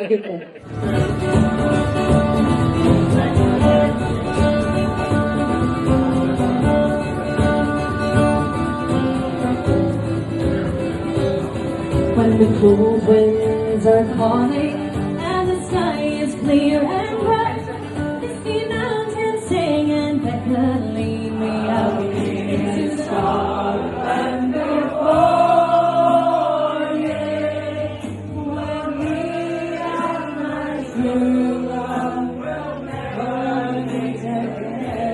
When the cool winds are calling and the sky is clear and bright, misty mountains sing and beckon, lead me out into Scotland before day. When me and my true love will never meet again.